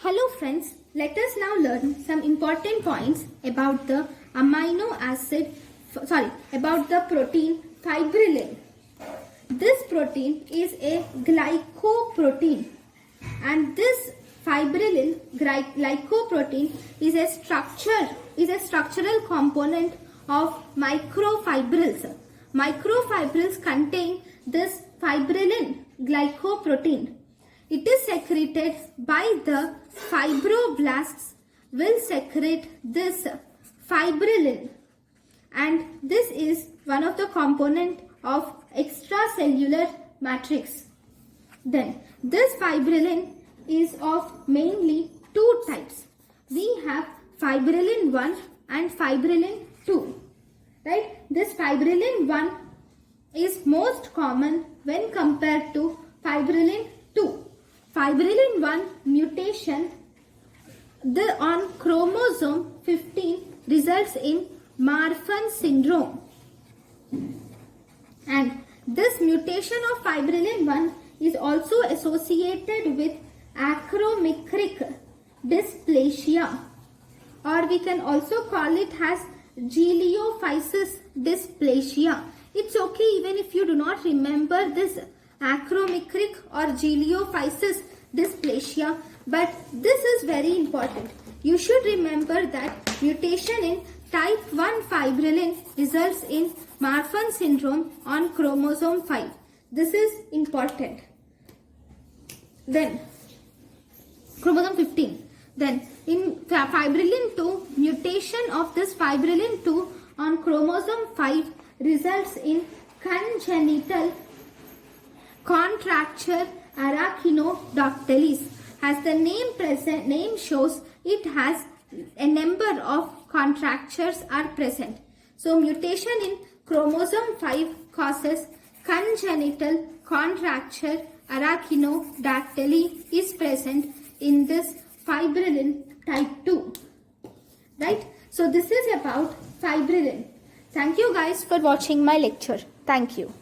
Hello friends, let us now learn some important points about the about the protein fibrillin. This protein is a glycoprotein, and this fibrillin glycoprotein is a structural component of microfibrils. Microfibrils contain this fibrillin glycoprotein. It is secreted by the fibroblasts will secrete this fibrillin, and this is one of the component of extracellular matrix. Then this fibrillin is of mainly two types. We have fibrillin 1 and fibrillin 2. Right? This fibrillin 1 is most common when compared to fibrillin 2. Fibrillin 1 mutation on chromosome 15 results in Marfan syndrome. And this mutation of fibrillin 1 is also associated with acromicric dysplasia, or we can also call it as giliophysis dysplasia. It's okay even if you do not remember this acromicric or giliophysis dysplasia, but this is very important. You should remember that mutation in type 1 fibrillin results in Marfan syndrome on chromosome 5. This is important. Then chromosome 15. Then in fibrillin 2, mutation of this fibrillin 2 on chromosome 5 results in congenital contracture arachidoctalis. As the name shows, it has a number of contractures are present. So mutation in chromosome 5 causes congenital contracture arachidoctaly is present in this fibrillin type 2. Right? So this is about fibrillin. Thank you guys for watching my lecture. Thank you.